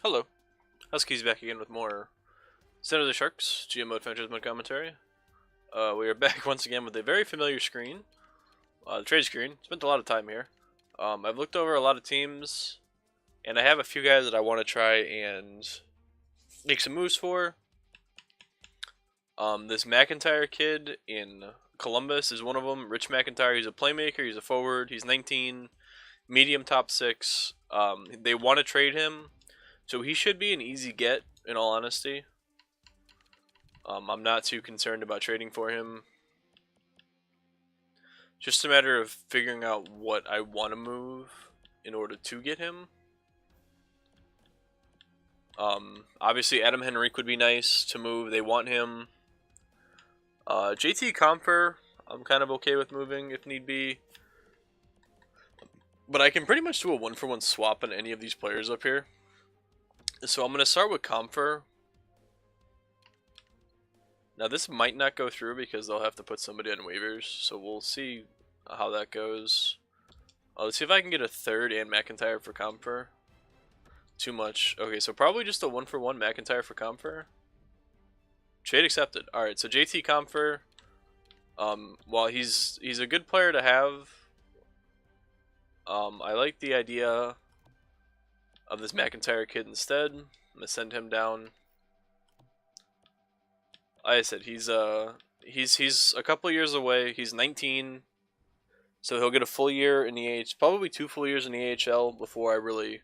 Hello, Huskies back again with more Center of the Sharks GMO Adventures Mode commentary. We are back once again with a very familiar screen, the trade screen. Spent a lot of time here. I've looked over a lot of teams, and I have a few guys that I want to try and make some moves for. This McIntyre kid in Columbus is one of them. Rich McIntyre, he's a playmaker, he's a forward, he's 19, medium top 6. They want to trade him, so he should be an easy get, in all honesty. I'm not too concerned about trading for him. Just a matter of figuring out what I want to move in order to get him. Obviously, Adam Henrique would be nice to move. They want him. JT Compher, I'm kind of okay with moving if need be. But I can pretty much do a 1-for-1 swap on any of these players up here. So I'm going to start with Compher. Now this might not go through because they'll have to put somebody on waivers, so we'll see how that goes. Let's see if I can get a third and McIntyre for Compher. Too much. Okay, so probably just a 1-for-1 McIntyre for Compher. Trade accepted. Alright, so JT Compher, while he's a good player to have, I like the idea of this McIntyre kid instead. I'm going to send him down. Like I said, he's a couple years away. He's 19, so he'll get a full year in the AHL, probably 2 full years in the AHL before I really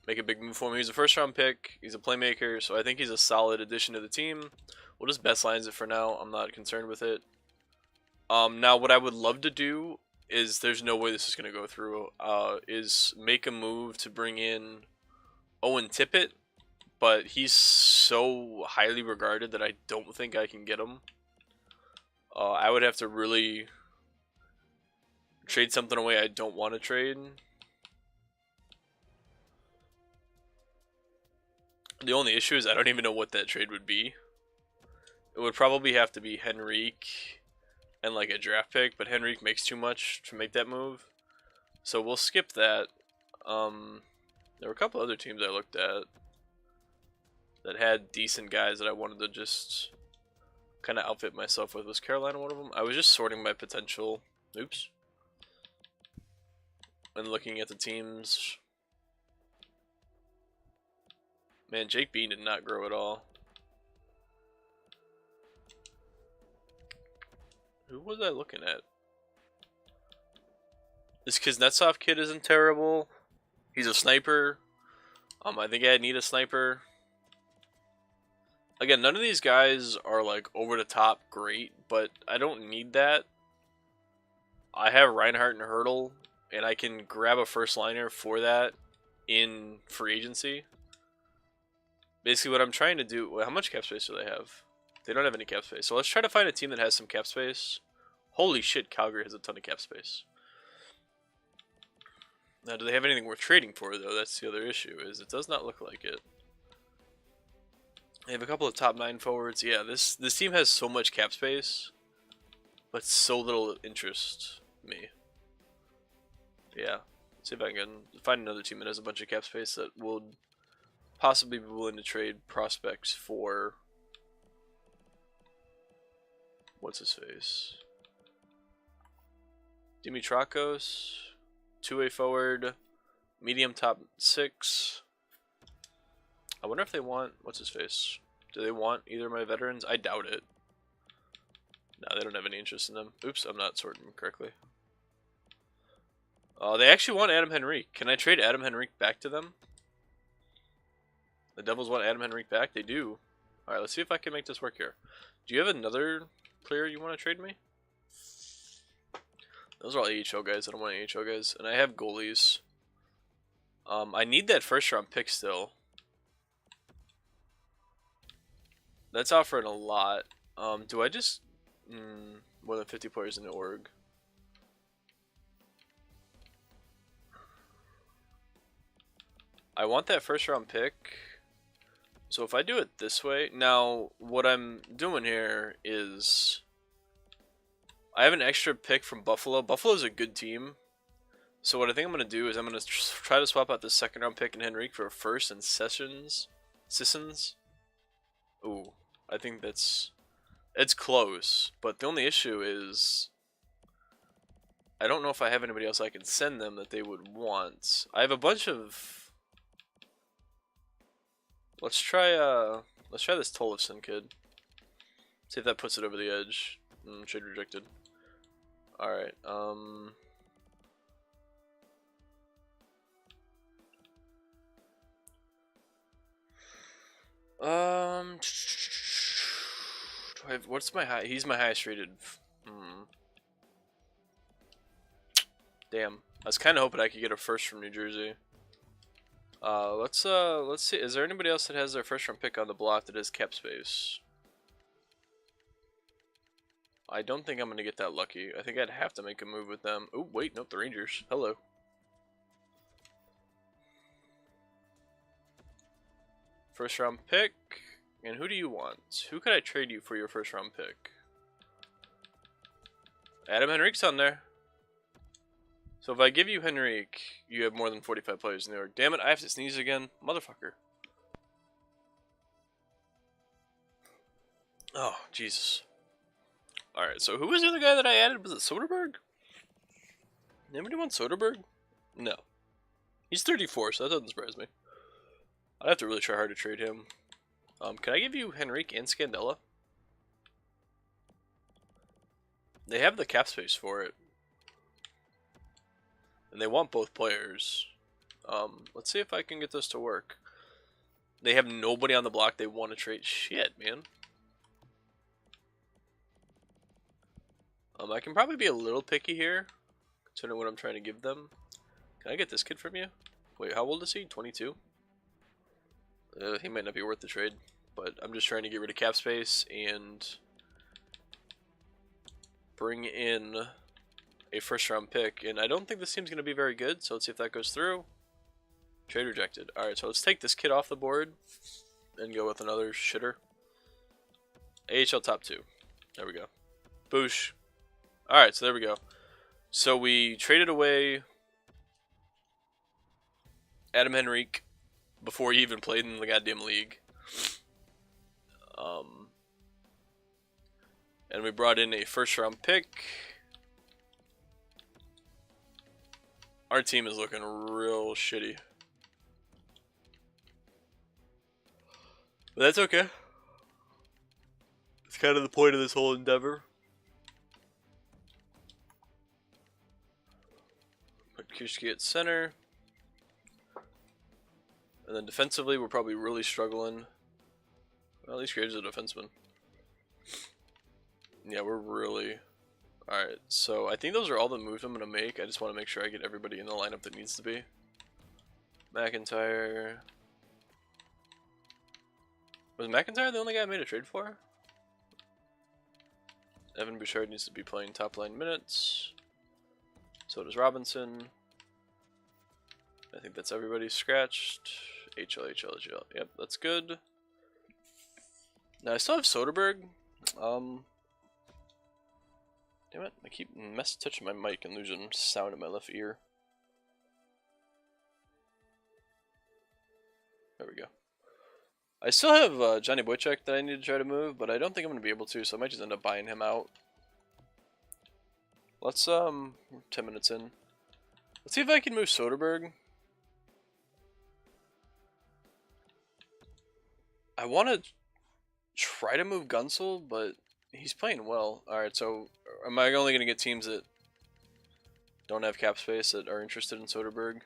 make a big move for him. He's a first-round pick. He's a playmaker, so I think he's a solid addition to the team. We'll just best lines it for now. I'm not concerned with it. Now what I would love to do is, there's no way this is going to go through, is make a move to bring in Owen Tippett. But he's so highly regarded that I don't think I can get him. I would have to really trade something away I don't want to trade. The only issue is I don't even know what that trade would be. It would probably have to be Henrique and like a draft pick, but Henrique makes too much to make that move. So we'll skip that. There were a couple other teams I looked at that had decent guys that I wanted to just kind of outfit myself with. Was Carolina one of them? I was just sorting my potential. Oops. And looking at the teams. Man, Jake Bean did not grow at all. Who was I looking at? This Kuznetsov kid isn't terrible. He's a sniper. I think I need a sniper. Again, none of these guys are like over the top great, but I don't need that. I have Reinhardt and Hurdle, and I can grab a first liner for that in free agency. Basically, what I'm trying to do. How much cap space do they have? They don't have any cap space. So let's try to find a team that has some cap space. Holy shit, Calgary has a ton of cap space. Now, do they have anything worth trading for, though? That's the other issue, is it does not look like it. They have a couple of top 9 forwards. Yeah, this team has so much cap space, but so little interest me. Yeah, let's see if I can find another team that has a bunch of cap space that would possibly be willing to trade prospects for. What's his face? Dimitrakos, 2-way forward, medium top 6. I wonder if they want, what's his face? Do they want either of my veterans? I doubt it. No, they don't have any interest in them. Oops, I'm not sorting them correctly. They actually want Adam Henrique. Can I trade Adam Henrique back to them? The Devils want Adam Henrique back? They do. Alright, let's see if I can make this work here. Do you have another player you want to trade me? Those are all AHL guys. I don't want AHL guys. And I have goalies. I need that first round pick still. That's offering a lot. Do I just... more than 50 players in the org. I want that first round pick. So if I do it this way... Now, what I'm doing here is... I have an extra pick from Buffalo. Buffalo's a good team. So what I think I'm gonna do is I'm gonna try to swap out this second round pick in Henrique for a first and Sissons. Ooh, I think it's close, but the only issue is I don't know if I have anybody else I can send them that they would want. I have a bunch of. Let's try this Tollefson kid. See if that puts it over the edge. Trade rejected. All right. What's my high? He's my highest rated. Damn. I was kind of hoping I could get a first from New Jersey. Let's see. Is there anybody else that has their first round pick on the block that has cap space? I don't think I'm gonna get that lucky. I think I'd have to make a move with them. Oh wait, nope, the Rangers. Hello. First round pick. And who do you want? Who could I trade you for your first round pick? Adam Henrique's on there. So if I give you Henrique, you have more than 45 players in New York. Damn it, I have to sneeze again. Motherfucker. Oh, Jesus. Alright, so who was the other guy that I added? Was it Soderberg? Anybody want Soderberg? No. He's 34, so that doesn't surprise me. I'd have to really try hard to trade him. Can I give you Henrique and Scandella? They have the cap space for it. And they want both players. Let's see if I can get this to work. They have nobody on the block they want to trade. Shit, man. I can probably be a little picky here, considering what I'm trying to give them. Can I get this kid from you? Wait, how old is he? 22? He might not be worth the trade, but I'm just trying to get rid of cap space and bring in a first round pick. And I don't think this team's going to be very good, so let's see if that goes through. Trade rejected. Alright, so let's take this kid off the board and go with another shitter. AHL top 2. There we go. Boosh. Alright, so there we go. So we traded away Adam Henrique before he even played in the goddamn league. And we brought in a first round pick. Our team is looking real shitty. But that's okay. It's kind of the point of this whole endeavor. Put Kushki at center. And then defensively, we're probably really struggling. Well, at least Graves is a defenseman. Yeah, we're really... Alright, so I think those are all the moves I'm going to make. I just want to make sure I get everybody in the lineup that needs to be. McIntyre... Was McIntyre the only guy I made a trade for? Evan Bouchard needs to be playing top line minutes. So does Robinson. I think that's everybody scratched. HL. Yep, that's good. Now I still have Soderberg. Damn it, I keep touching my mic and losing sound in my left ear. There we go. I still have Johnny Boychuk that I need to try to move, but I don't think I'm going to be able to, so I might just end up buying him out. Let's, 10 minutes in. Let's see if I can move Soderberg. I want to try to move Gunsel, but he's playing well. Alright, so am I only going to get teams that don't have cap space that are interested in Soderberg?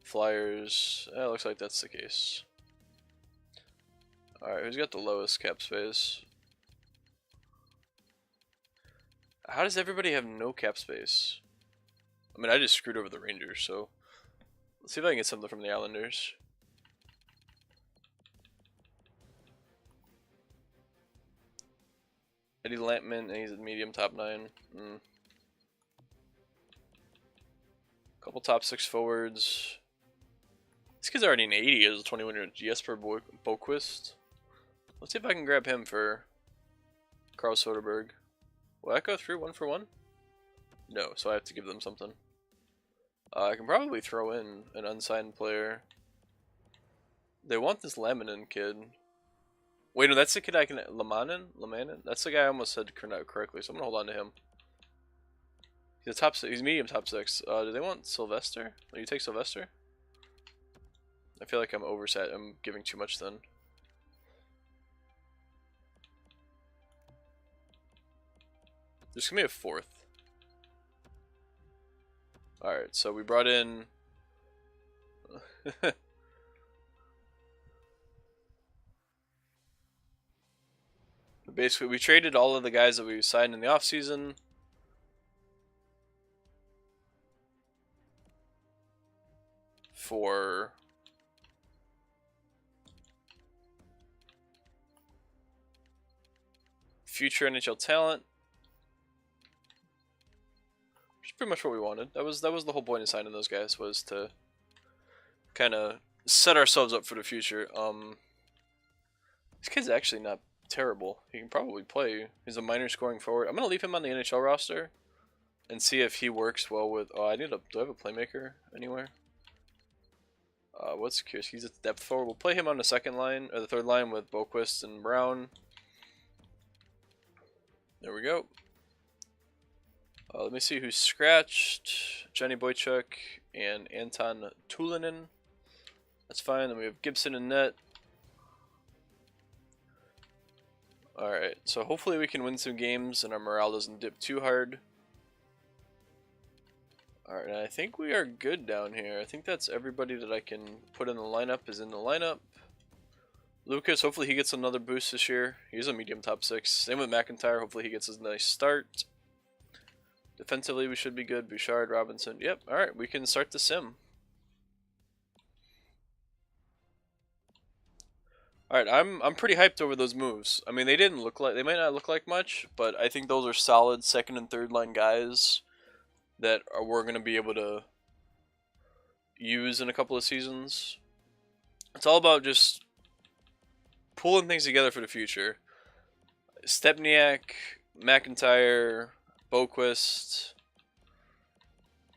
Flyers, it looks like that's the case. Alright, who's got the lowest cap space? How does everybody have no cap space? I mean, I just screwed over the Rangers, so let's see if I can get something from the Islanders. Eddie Lampman, and he's at medium top 9. Couple top 6 forwards. This kid's already an 80 as a 21-year Jesper Boquist. Let's see if I can grab him for Carl Soderberg. Will that go through 1 for 1? No, so I have to give them something. I can probably throw in an unsigned player. They want this Laminin kid. Wait, no, that's the kid I can... Lamanin? That's the guy I almost said correctly, so I'm going to hold on to him. He's a top 6. He's medium top 6. Do they want Sylvester? Will you take Sylvester? I feel like I'm overset. I'm giving too much then. Just give me a 4th. Alright, so we brought in... Basically, we traded all of the guys that we signed in the offseason. For... future NHL talent. Which is pretty much what we wanted. That was the whole point of signing those guys, was to kind of set ourselves up for the future. This kid's actually not terrible. He can probably play. He's a minor scoring forward. I'm gonna leave him on the NHL roster and see if he works well with. Oh, do I have a playmaker anywhere? What's curious? He's a depth forward. We'll play him on the second line or the third line with Boquist and Brown. There we go. Let me see who's scratched. Johnny Boychuk and Anton Tulinen. That's fine. Then we have Gibson in net. Alright, so hopefully we can win some games and our morale doesn't dip too hard. Alright, and I think we are good down here. I think that's everybody that I can put in the lineup is in the lineup. Lucas, hopefully he gets another boost this year. He's a medium top 6. Same with McIntyre, hopefully he gets a nice start. Defensively we should be good. Bouchard, Robinson. Yep, alright, we can start the sim. Alright, I'm pretty hyped over those moves. I mean, they might not look like much, but I think those are solid second and third line guys that we're going to be able to use in a couple of seasons. It's all about just pulling things together for the future. Stepniak, McIntyre, Boquist.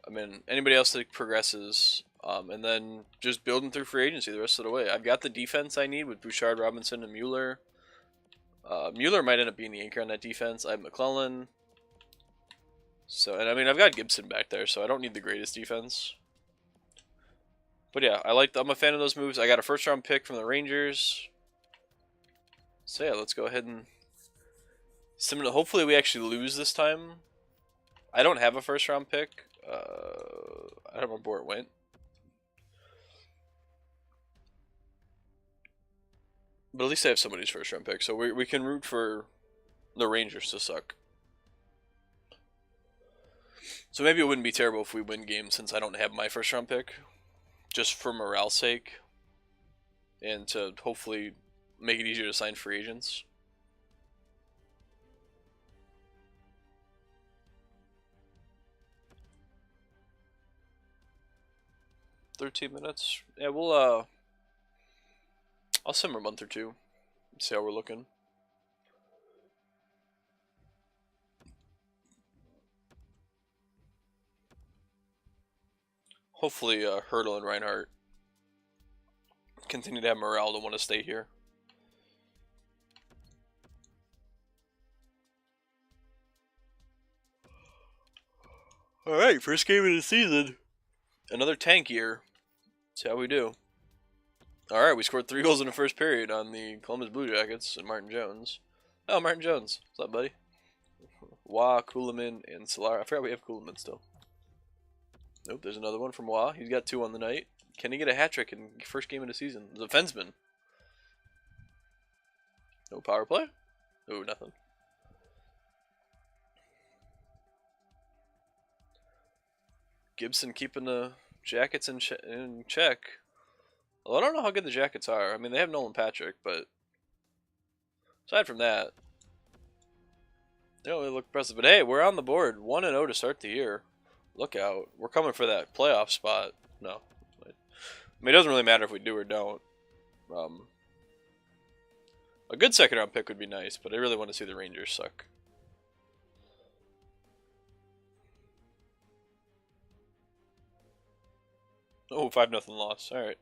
I mean, anybody else that progresses. And then just building through free agency the rest of the way. I've got the defense I need with Bouchard, Robinson, and Mueller. Mueller might end up being the anchor on that defense. I have McClellan. So, and I mean, I've got Gibson back there, so I don't need the greatest defense. But yeah, I'm a fan of those moves. I got a first round pick from the Rangers. So yeah, let's go ahead and hopefully we actually lose this time. I don't have a first round pick. I don't remember where it went. But at least I have somebody's first round pick, so we can root for the Rangers to suck. So maybe it wouldn't be terrible if we win games since I don't have my first round pick. Just for morale's sake. And to hopefully make it easier to sign free agents. $13 Yeah, I'll simmer a month or two. See how we're looking. Hopefully, Hurdle and Reinhardt continue to have morale to want to stay here. Alright, first game of the season. Another tank year. See how we do. Alright, we scored 3 goals in the first period on the Columbus Blue Jackets and Martin Jones. Oh, Martin Jones. What's up, buddy? Wah, Kuhlman, and Solar. I forgot we have Kuhlman still. Nope, there's another one from Wah. He's got 2 on the night. Can he get a hat trick in the first game of the season? The defenseman. No power play? Oh, nothing. Gibson keeping the Jackets in check. Well, I don't know how good the Jackets are. I mean, they have Nolan Patrick, but aside from that, they don't really look impressive. But hey, we're on the board. 1-0 to start the year. Look out. We're coming for that playoff spot. No. I mean, it doesn't really matter if we do or don't. A good second round pick would be nice, but I really want to see the Rangers suck. Oh, 5-0 loss. All right.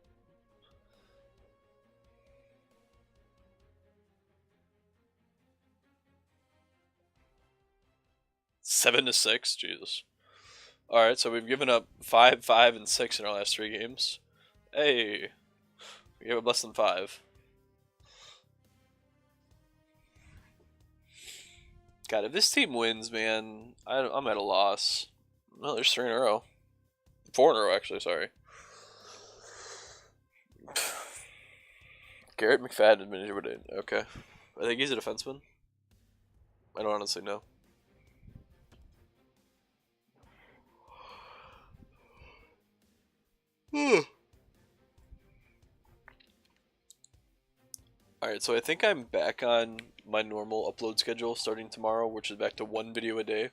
7-6. Jesus. All right, so we've given up 5, 5, and 6 in our last 3 games. Hey, we gave up less than 5. God, if this team wins, man, I'm at a loss. No, there's 3 in a row. 4 in a row, actually. Sorry. Garrett McFadden been injured. Okay, I think he's a defenseman. I don't honestly know. Alright, so I think I'm back on my normal upload schedule starting tomorrow, which is back to 1 video a day.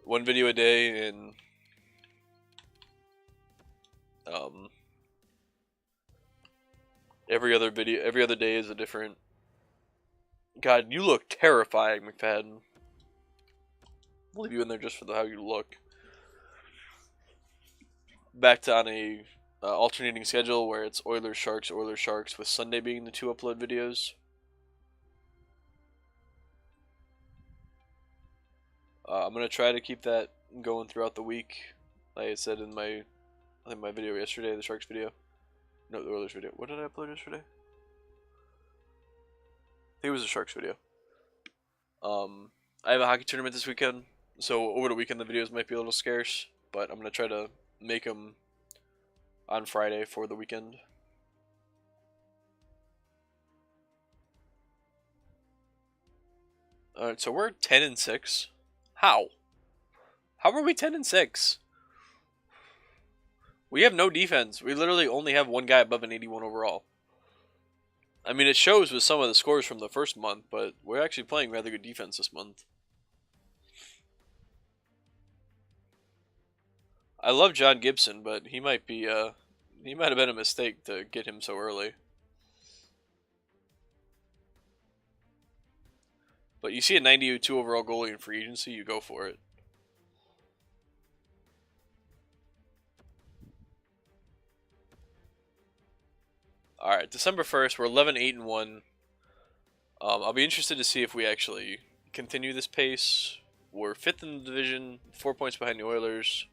1 video a day, and every other day is a different. God, you look terrifying, McFadden. I'll leave you in there just for how you look. Back to on a alternating schedule where it's Oilers Sharks, with Sunday being the 2 upload videos. I'm gonna try to keep that going throughout the week, like I said in my video yesterday, the Sharks video. No, the Oilers video. What did I upload yesterday? I think it was the Sharks video. I have a hockey tournament this weekend, so over the weekend the videos might be a little scarce, but I'm gonna try to make them on Friday for the weekend. Alright, so we're 10-6. How? How are we 10-6? We have no defense. We literally only have one guy above an 81 overall. I mean, it shows with some of the scores from the first month, but we're actually playing rather good defense this month. I love John Gibson, but he might have been a mistake to get him so early. But you see a 92 overall goalie in free agency, you go for it. Alright, December 1st, we're 11-8-1. I'll be interested to see if we actually continue this pace. We're 5th in the division, 4 points behind the Oilers.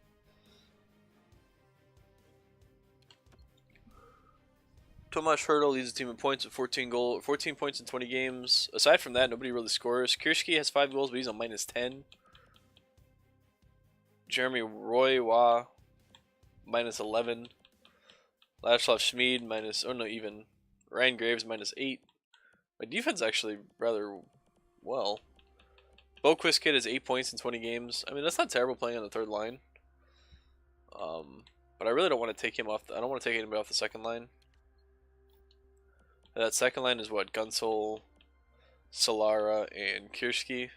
Tomas Hertl leads the team in points with 14 points in 20 games. Aside from that, nobody really scores. Kirschke has 5 goals, but he's on -10. Jeremy Roy -11. Ladislav Schmid even. Ryan Graves -8. My defense actually rather well. Boquist Kid has 8 points in 20 games. I mean, that's not terrible playing on the 3rd line. But I really don't want to take him off. I don't want to take anybody off the 2nd line. That 2nd line is what? Gunsel, Solara, and Kreisky.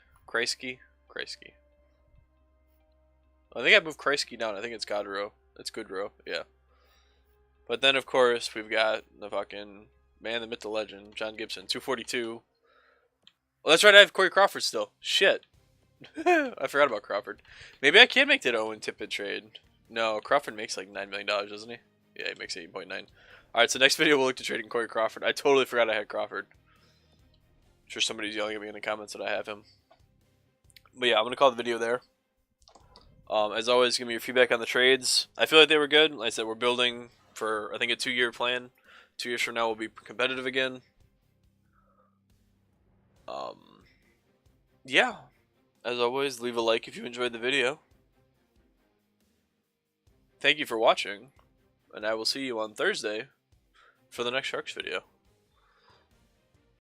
I think I moved Kreisky down. I think it's Godrow. It's Goodrow. Yeah. But then, of course, we've got the fucking man, the myth, the legend, John Gibson, 242. Well, that's right. I have Corey Crawford still. Shit. I forgot about Crawford. Maybe I can make that Owen Tippett trade. No, Crawford makes like $9 million, doesn't he? Yeah, he makes 8.9. Alright, so next video we'll look to trading Corey Crawford. I totally forgot I had Crawford. I'm sure somebody's yelling at me in the comments that I have him. But yeah, I'm going to call the video there. As always, give me your feedback on the trades. I feel like they were good. Like I said, we're building for, I think, a 2-year plan. 2 years from now, we'll be competitive again. Yeah. As always, leave a like if you enjoyed the video. Thank you for watching, and I will see you on Thursday for the next Sharks video.